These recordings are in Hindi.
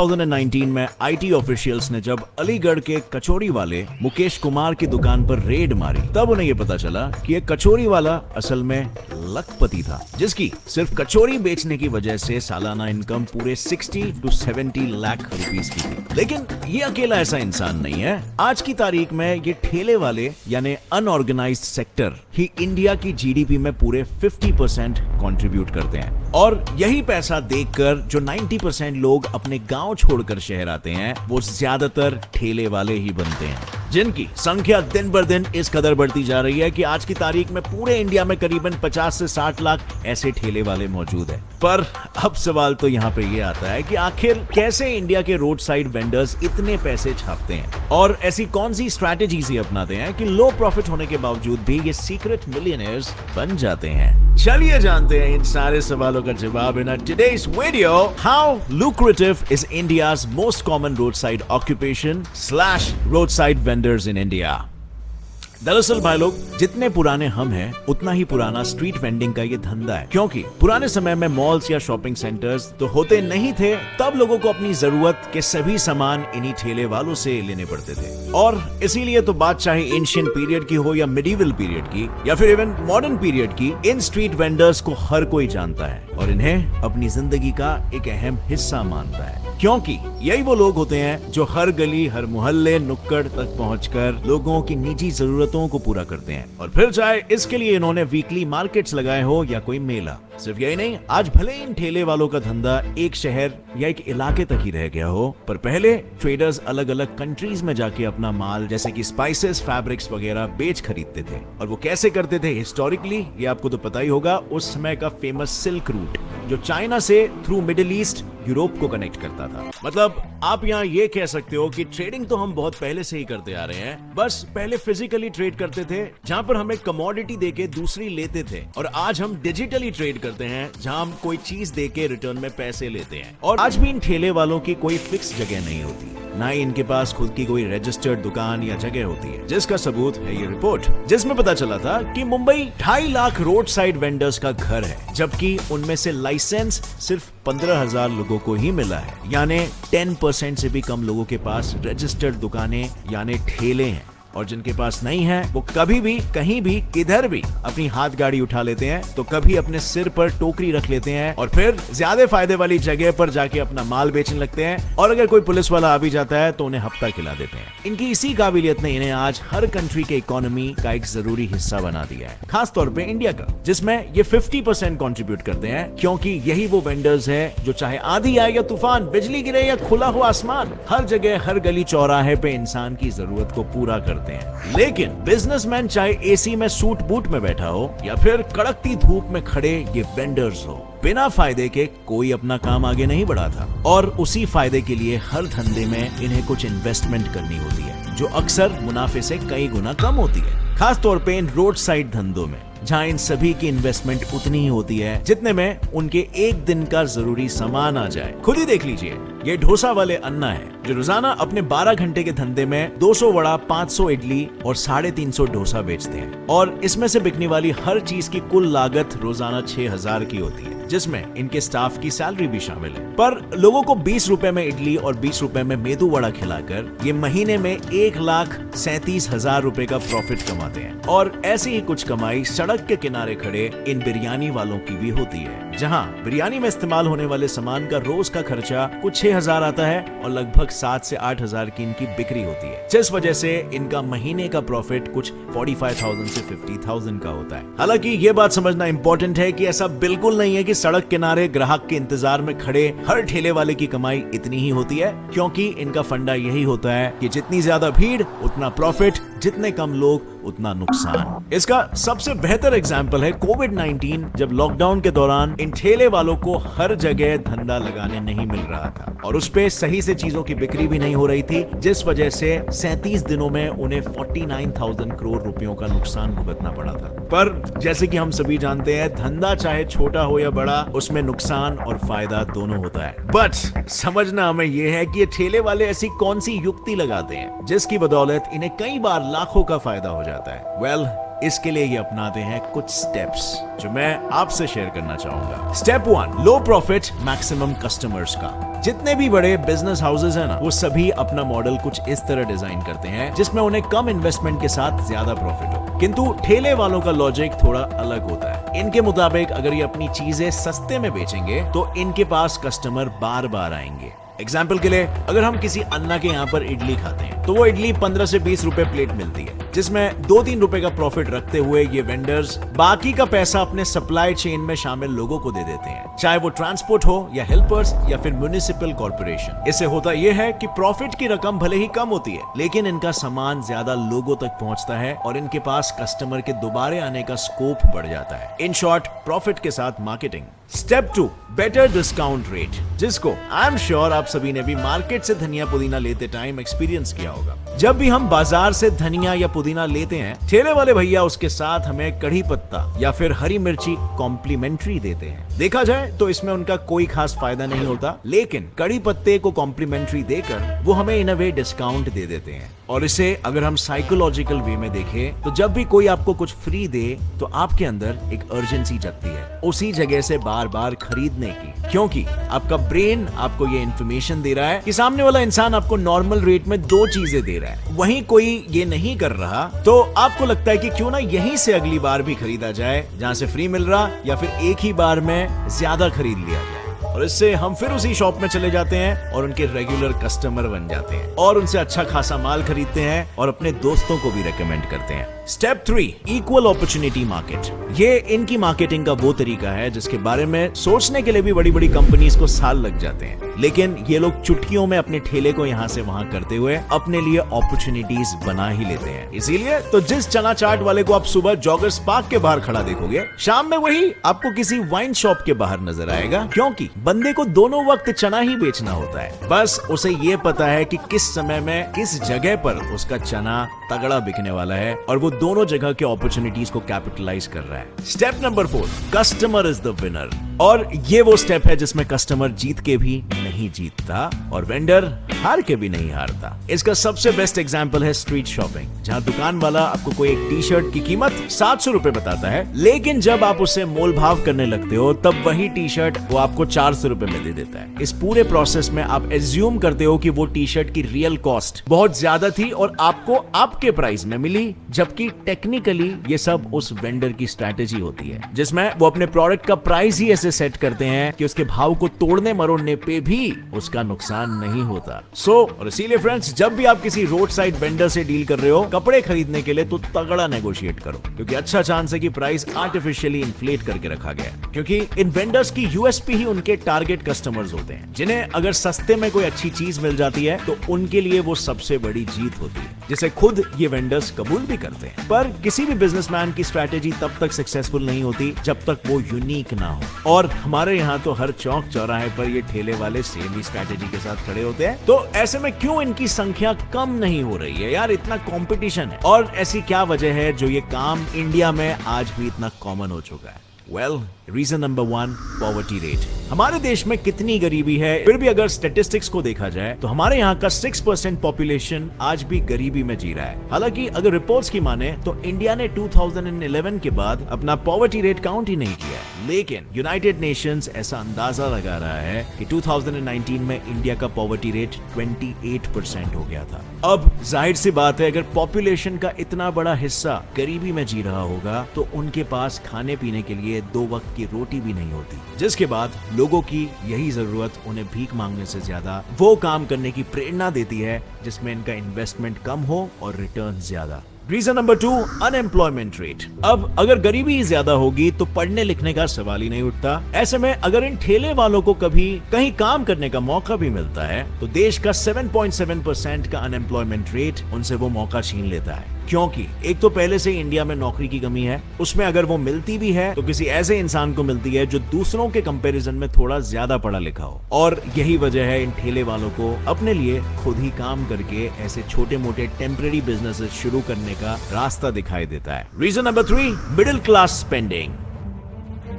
2019 में आईटी ऑफिशियल्स ने जब अलीगढ़ के कचौरी वाले मुकेश कुमार की दुकान पर रेड मारी, तब उन्हें ये पता चला कि ये कचौरी वाला असल में लखपति था, जिसकी सिर्फ कचौरी बेचने की वजह से सालाना इनकम पूरे 60 to 70 लाख रुपीस की थी। लेकिन ये अकेला ऐसा इंसान नहीं है। आज की तारीख में ये ठेले वाले यानी अनऑर्गेनाइज्ड सेक्टर ही इंडिया की जीडीपी में पूरे 50% कंट्रीब्यूट करते हैं, और यही पैसा देखकर जो 90% लोग अपने गांव छोड़कर शहर आते हैं, वो ज्यादातर ठेले वाले ही बनते हैं, जिनकी संख्या दिन बर दिन इस कदर बढ़ती जा रही है कि आज की तारीख में पूरे इंडिया में करीबन 50 से 60 लाख ऐसे ठेले वाले मौजूद हैं। पर अब सवाल तो यहाँ पे ये आता है कि आखिर कैसे इंडिया के रोड साइड वेंडर्स इतने पैसे छापते हैं, और ऐसी कौन सी स्ट्रैटेजीज अपनाते हैं कि लो प्रॉफिट होने के बावजूद भी ये सीक्रेट मिलियनेयर्स बन जाते हैं। चलिए जानते हैं इन सारे सवालों का जवाब in today's video. How lucrative is India's most common road side occupation / road side vendors in India. दरअसल भाई लोग, जितने पुराने हम हैं उतना ही पुराना स्ट्रीट वेंडिंग का ये धंधा है, क्योंकि पुराने समय में मॉल्स या शॉपिंग सेंटर्स तो होते नहीं थे, तब लोगों को अपनी जरूरत के सभी सामान इन्हीं ठेले वालों से लेने पड़ते थे। और इसीलिए तो बात चाहे एंशिएंट पीरियड की हो या मिडिवल पीरियड की या फिर इवन मॉडर्न पीरियड की, इन स्ट्रीट वेंडर्स को हर कोई जानता है और इन्हें अपनी जिंदगी का एक अहम हिस्सा मानता है, क्योंकि यही वो लोग होते हैं जो हर गली, हर मोहल्ले, नुक्कड़ तक पहुंचकर लोगों की निजी जरूरतों को पूरा करते हैं। और फिर चाहे इसके लिए इन्होंने वीकली मार्केट्स लगाए हो या कोई मेला। सिर्फ यही नहीं, आज भले इन ठेले वालों का धंधा एक शहर या एक इलाके तक ही रह गया हो, पर पहले ट्रेडर्स अलग अलग कंट्रीज में जाके अपना माल जैसे कि स्पाइसेस, फैब्रिक्स वगैरह बेच खरीदते थे। और वो कैसे करते थे हिस्टोरिकली, ये आपको तो पता ही होगा। उस समय का फेमस सिल्क रूट जो चाइना से थ्रू मिडिल ईस्ट यूरोप को कनेक्ट करता था। मतलब आप यहाँ ये कह सकते हो कि ट्रेडिंग तो हम बहुत पहले से ही करते आ रहे हैं, बस पहले फिजिकली ट्रेड करते थे जहाँ पर हमें कमोडिटी देके दूसरी लेते थे, और आज हम डिजिटली ट्रेड करते हैं जहाँ हम कोई चीज देके रिटर्न में पैसे लेते हैं। और आज भी इन ठेले वालों की कोई फिक्स जगह नहीं होती, ना ही इनके पास खुद की कोई रजिस्टर्ड दुकान या जगह होती है, जिसका सबूत है ये रिपोर्ट, जिसमें पता चला था कि Mumbai 2.5 lakh road side vendors का घर है, जबकि उनमें से लाइसेंस सिर्फ 15,000 लोगों को ही मिला है। यानी 10% से भी कम लोगों के पास रजिस्टर्ड दुकानें यानी ठेले हैं, और जिनके पास नहीं है वो कभी भी, कहीं भी, किधर भी अपनी हाथ गाड़ी उठा लेते हैं, तो कभी अपने सिर पर टोकरी रख लेते हैं और फिर ज्यादा फायदे वाली जगह पर जाके अपना माल बेचने लगते हैं। और अगर कोई पुलिस वाला आ भी जाता है तो उन्हें हफ्ता खिला देते हैं। इनकी इसी काबिलियत ने इन्हें आज हर कंट्री के इकोनॉमी का एक जरूरी हिस्सा बना दिया है, खास तौर पे इंडिया का, जिसमें ये 50% कंट्रीब्यूट करते हैं, क्योंकि यही वो वेंडर्स है जो चाहे आंधी आए या तूफान, बिजली गिरे या खुला हो आसमान, हर जगह, हर गली चौराहे पे इंसान की जरूरत को पूरा करते हैं। लेकिन बिजनेसमैन चाहे एसी में सूट बूट में बैठा हो या फिर कड़कती धूप में खड़े ये वेंडर्स हो, बिना फायदे के कोई अपना काम आगे नहीं बढ़ाता, और उसी फायदे के लिए हर धंधे में इन्हें कुछ इन्वेस्टमेंट करनी होती है, जो अक्सर मुनाफे से कई गुना कम होती है, खास तौर पे इन रोड साइड धंधों में, जहाँ इन सभी की इन्वेस्टमेंट उतनी ही होती है जितने में उनके एक दिन का जरूरी सामान आ जाए। खुद ही देख लीजिए, ये डोसा वाले अन्ना है जो रोजाना अपने 12 घंटे के धंधे में 200 वड़ा, 500 इडली और 350 डोसा बेचते हैं, और इसमें से बिकने वाली हर चीज की कुल लागत रोजाना 6,000 की होती है, जिसमें इनके स्टाफ की सैलरी भी शामिल है। पर लोगों को 20 रुपए में इडली और 20 रुपए में मेदू वड़ा खिलाकर ये महीने में 1,37,000 रुपए का प्रॉफिट कमाते हैं। और ऐसी ही कुछ कमाई सड़क के किनारे खड़े इन बिरयानी वालों की भी होती है, जहां बिरयानी में इस्तेमाल होने वाले सामान का रोज का खर्चा कुछ 6,000 आता है और लगभग 7 से 8,000 की इनकी बिक्री होती है, जिस वजह से इनका महीने का प्रॉफिट कुछ 45,000 से 50,000 का होता है। हालांकि ये बात समझना इंपॉर्टेंट है कि ऐसा बिल्कुल नहीं है कि सड़क किनारे ग्राहक के इंतजार में खड़े हर ठेले वाले की कमाई इतनी ही होती है, क्योंकि इनका फंडा यही होता है कि जितनी ज्यादा भीड़ उतना प्रॉफिट, जितने कम लोग उतना नुकसान। इसका सबसे बेहतर एग्जाम्पल है कोविड-19, जब लॉकडाउन के दौरान इन ठेले वालों को हर जगह धंधा लगाने नहीं मिल रहा था और उस पे सही से चीजों की बिक्री भी नहीं हो रही थी, जिस वजह से 37 दिनों में उन्हें 49,000 करोड़ रुपयों का नुकसान भुगतना पड़ा था। पर जैसे कि हम सभी जानते हैं, धंधा चाहे छोटा हो या बड़ा, उसमें नुकसान और फायदा दोनों होता है। बट समझना हमें यह है कि ये ठेले वाले ऐसी कौन सी युक्ति लगाते हैं जिसकी बदौलत इन्हें कई बार लाखों का फायदा हो जाता है। जाता है? वेल, इसके लिए ये अपनाते हैं कुछ स्टेप्स जो मैं आपसे शेयर करना चाहूंगा। स्टेप 1, लो प्रॉफिट मैक्सिमम कस्टमर्स का। जितने भी बड़े बिजनेस हाउसेस हैं ना, वो सभी अपना मॉडल कुछ इस तरह डिजाइन करते हैं जिसमें उन्हें कम इन्वेस्टमेंट के साथ ज्यादा प्रॉफिट हो। किंतु ठेले वालों का लॉजिक थोड़ा अलग होता है। इनके मुताबिक अगर ये अपनी चीजें सस्ते में बेचेंगे तो इनके पास कस्टमर बार बार आएंगे। एग्जाम्पल के लिए, अगर हम किसी अन्ना के यहाँ पर इडली खाते हैं तो वो इडली 15 से 20 रुपए प्लेट मिलती है, जिसमें 2-3 रुपए का प्रॉफिट रखते हुए ये वेंडर्स बाकी का पैसा अपने सप्लाई चेन में शामिल लोगों को दे देते हैं, चाहे वो ट्रांसपोर्ट हो या हेल्पर्स या फिर म्युनिसिपल कॉर्पोरेशन। इससे होता यह है कि प्रॉफिट की रकम भले ही कम होती है, लेकिन इनका सामान ज्यादा लोगों तक पहुंचता है और इनके पास कस्टमर के दोबारा आने का स्कोप बढ़ जाता है। इन शॉर्ट, प्रॉफिट के साथ marketing. Step 2, better discount rate, जिसको आई एम श्योर आप सभी ने भी मार्केट से धनिया पुदीना लेते टाइम एक्सपीरियंस किया होगा। जब भी हम बाजार से धनिया या पुदीना लेते हैं, ठेले वाले भैया उसके साथ हमें कड़ी पत्ता या फिर हरी मिर्ची कॉम्प्लीमेंट्री देते हैं। देखा जाए तो इसमें उनका कोई खास फायदा नहीं होता, लेकिन कड़ी पत्ते को कॉम्प्लीमेंट्री देकर वो हमें इन अ वे डिस्काउंट दे देते हैं। और इसे अगर हम साइकोलॉजिकल वे में देखें तो जब भी कोई आपको कुछ फ्री दे तो आपके अंदर एक अर्जेंसी जगती है उसी जगह से बार बार खरीदने की, क्योंकि आपका ब्रेन आपको ये इन्फॉर्मेशन दे रहा है कि सामने वाला इंसान आपको नॉर्मल रेट में 2 चीजें दे रहा है, वहीं कोई ये नहीं कर रहा, तो आपको लगता है कि क्यों ना यहीं से अगली बार भी खरीदा जाए जहां से फ्री मिल रहा, या फिर एक ही बार में ज्यादा खरीद लिया जाए। और इससे हम फिर उसी शॉप में चले जाते हैं और उनके रेगुलर कस्टमर बन जाते हैं और उनसे अच्छा खासा माल खरीदते हैं और अपने दोस्तों को भी रेकमेंड करते हैं। Step 3, equal opportunity market. ये इनकी मार्केटिंग का वो तरीका है जिसके बारे में सोचने के लिए भी बड़ी बड़ी कंपनीज को साल लग जाते हैं, लेकिन ये लोग चुटकियों में अपने ठेले को यहाँ से वहां करते हुए अपने लिए अपॉर्चुनिटीज बना ही लेते हैं। इसीलिए तो जिस चना चाट वाले को आप सुबह जॉगर्स पार्क के बाहर खड़ा देखोगे, शाम में वही आपको किसी वाइन शॉप के बाहर नजर आएगा, क्योंकि बंदे को दोनों वक्त चना ही बेचना होता है। बस उसे ये पता है कि किस समय में किस जगह पर उसका चना तगड़ा बिकने वाला है और वो दोनों जगह के अपॉर्चुनिटीज को कैपिटलाइज कर रहा है। Step number 4, customer is the winner. और ये वो स्टेप है जिसमें कस्टमर जीत के भी नहीं जीतता और वेंडर हार के भी नहीं हारता। इसका सबसे बेस्ट एग्जांपल है स्ट्रीट शॉपिंग, जहां दुकान वाला आपको कोई एक टी शर्ट की कीमत 700 रुपए बताता है, लेकिन जब आप उससे मोल भाव करने लगते हो तब वही टी शर्ट वो आपको 400 रुपए में दे देता है। इस पूरे प्रोसेस में आप एज्यूम करते हो कि वो टी शर्ट की रियल कॉस्ट बहुत ज्यादा थी और आपको आपके प्राइस में मिली, जबकि टेक्निकली ये सब उस वेंडर की स्ट्रैटेजी होती है जिसमें वो अपने प्रोडक्ट का प्राइस ही ऐसे सेट करते हैं कि उसके भाव को तोड़ने मरोड़ने पे भी उसका नुकसान नहीं होता। और इसीलिए फ्रेंड्स, जब भी आप किसी रोड साइड वेंडर से डील कर रहे हो कपड़े खरीदने के लिए, तो तगड़ा नेगोशिएट करो, क्योंकि अच्छा चांस है कि प्राइस आर्टिफिशियली इन्फ्लेट करके रखा गया है, क्योंकि इन वेंडर्स की यूएसपी ही उनके टारगेट कस्टमर्स होते हैं, जिन्हें अगर सस्ते में कोई अच्छी चीज मिल जाती है तो उनके लिए वो सबसे बड़ी जीत होती है, जिसे खुद ये वेंडर्स कबूल भी करते हैं। पर किसी भी बिजनेसमैन की स्ट्रैटेजी तब तक सक्सेसफुल नहीं होती जब तक वो यूनिक ना हो, और हमारे यहाँ तो हर चौक चौराहे पर ये ठेले वाले सेम ही स्ट्रैटेजी के साथ खड़े होते हैं। तो ऐसे में क्यों इनकी संख्या कम नहीं हो रही है यार? इतना कंपटीशन है, और ऐसी क्या वजह है जो ये काम इंडिया में आज भी इतना कॉमन हो चुका है? Well, reason number 1, poverty rate. हमारे देश में कितनी गरीबी है, फिर भी अगर स्टैटिस्टिक्स को देखा जाए तो हमारे यहाँ का 6% पॉपुलेशन आज भी गरीबी में जी रहा है। हालांकि अगर रिपोर्ट्स की माने तो इंडिया ने 2011 के बाद अपना पॉवर्टी रेट काउंट ही नहीं किया, लेकिन यूनाइटेड नेशंस ऐसा अंदाजा लगा रहा है कि 2019 में इंडिया का पॉवर्टी रेट 28% हो गया था। अब जाहिर सी बात है, अगर पॉपुलेशन का इतना बड़ा हिस्सा गरीबी में जी रहा होगा तो उनके पास खाने पीने के लिए 2 वक्त की रोटी भी नहीं होती, जिसके बाद लोगों की यही जरूरत उन्हें भीख मांगने से ज्यादा वो काम करने की प्रेरणा देती है जिसमें इनका इन्वेस्टमेंट कम हो और रिटर्न ज्यादा। Reason number 2, unemployment rate. अब अगर गरीबी ही ज्यादा होगी तो पढ़ने लिखने का सवाल ही नहीं उठता। ऐसे में अगर इन ठेले वालों को कभी कहीं काम करने का मौका भी मिलता है तो देश का 7.7% का अनएम्प्लॉयमेंट रेट उनसे वो मौका छीन लेता है, क्योंकि एक तो पहले से ही इंडिया में नौकरी की कमी है, उसमें अगर वो मिलती भी है तो किसी ऐसे इंसान को मिलती है जो दूसरों के कंपैरिजन में थोड़ा ज्यादा पढ़ा लिखा हो, और यही वजह है इन ठेले वालों को अपने लिए खुद ही काम करके ऐसे छोटे मोटे टेम्परेरी बिजनेसेस शुरू करने का रास्ता दिखाई देता है। Reason number 3, middle class spending.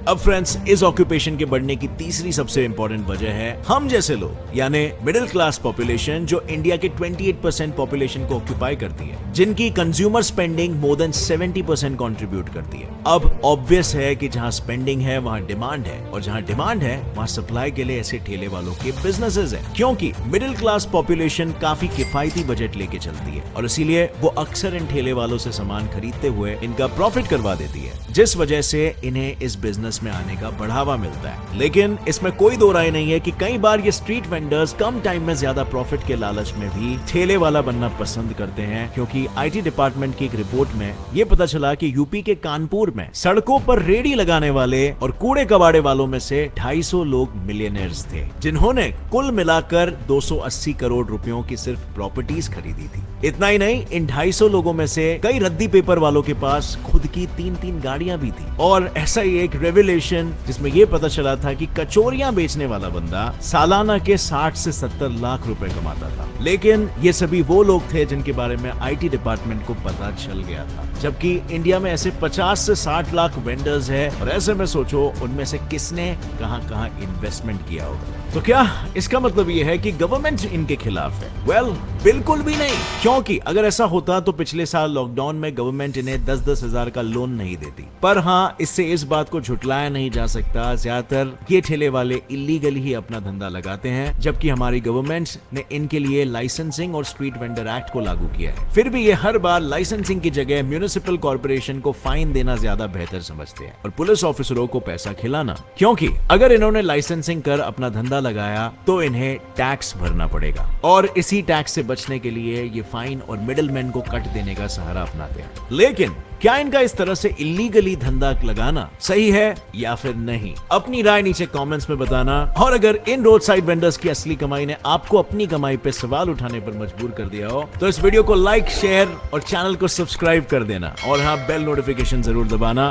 अब फ्रेंड्स, इस ऑक्यूपेशन के बढ़ने की तीसरी सबसे इंपॉर्टेंट वजह है हम जैसे लोग, यानी मिडिल क्लास पॉपुलेशन, जो इंडिया के 28% पॉपुलेशन को ऑक्यूपाई करती है, जिनकी consumer spending more than 70% contribute करती है। अब ऑब्वियस है कि जहां स्पेंडिंग है वहां डिमांड है, और जहां डिमांड है वहां सप्लाई के लिए ऐसे ठेले वालों के बिजनेसेस हैं, क्योंकि मिडिल क्लास पॉपुलेशन काफी किफायती बजट लेके चलती है और इसीलिए वो अक्सर इन ठेले वालों से सामान खरीदते हुए इनका प्रॉफिट करवा देती है, जिस वजह से इन्हें इस बिजनेस में आने का बढ़ावा मिलता है। लेकिन इसमें कोई दो राय नहीं है कि कई बार ये स्ट्रीट वेंडर्स कम टाइम में ज्यादा प्रॉफिट के लालच में भी ठेले वाला बनना पसंद करते हैं, क्योंकि आईटी डिपार्टमेंट की एक रिपोर्ट में ये पता चला कि यूपी के कानपुर में सड़कों पर रेडी लगाने वाले और कूड़े कबाड़े वालों में से 250 लोग मिलियनेयर्स थे, जिन्होंने कुल मिलाकर 280 करोड़ रुपयों की सिर्फ प्रॉपर्टीज खरीदी थी। इतना ही नहीं, इन 250 लोगों में से कई रद्दी पेपर वालों के पास खुद की 3-3 गाड़ियां भी थी। और ऐसा ही एक रेवलेशन जिसमें यह पता चला था कि कचौरियां बेचने वाला बंदा सालाना के 60 से 70 लाख रुपए कमाता था। लेकिन ये सभी वो लोग थे जिनके बारे में आईटी डिपार्टमेंट को पता चल गया था, जबकि इंडिया में ऐसे 50 से 60 लाख वेंडर्स है, और ऐसे में सोचो उनमें से किसने कहां-कहां इन्वेस्टमेंट किया होगा। तो क्या इसका मतलब ये है कि गवर्नमेंट इनके खिलाफ है? वेल, बिल्कुल भी नहीं, क्योंकि अगर ऐसा होता तो पिछले साल लॉकडाउन में गवर्नमेंट इन्हें 10-10 हजार का लोन नहीं देती। पर हाँ, इससे इस बात को झुटलाया नहीं जा सकता, ज्यादातर ये ठेले वाले इलीगली ही अपना धंधा लगाते हैं, जबकि हमारी गवर्नमेंट ने इनके लिए लाइसेंसिंग और स्ट्रीट वेंडर एक्ट को लागू किया है। फिर भी ये हर बार लाइसेंसिंग की जगह म्युनिसिपल कॉर्पोरेशन को फाइन देना ज्यादा बेहतर समझते हैं और पुलिस ऑफिसरों को पैसा खिलाना, क्योंकि अगर इन्होंने लाइसेंसिंग कर अपना धंधा लगाया तो इन्हें टैक्स भरना पड़ेगा, और इसी टैक्स से बचने के लिए ये फाइन और मिडलमैन को कट देने का सहारा अपनाते हैं। लेकिन क्या इनका इस तरह से इलीगली धंधा लगाना सही है या फिर नहीं? अपनी राय नीचे कमेंट्स में बताना। और अगर इन रोड साइड वेंडर्स की असली कमाई ने आपको अपनी कमाई पे सवाल उठाने पर मजबूर कर दिया हो तो इस वीडियो को लाइक, शेयर और चैनल को सब्सक्राइब कर देना, और हाँ, बेल नोटिफिकेशन जरूर दबाना।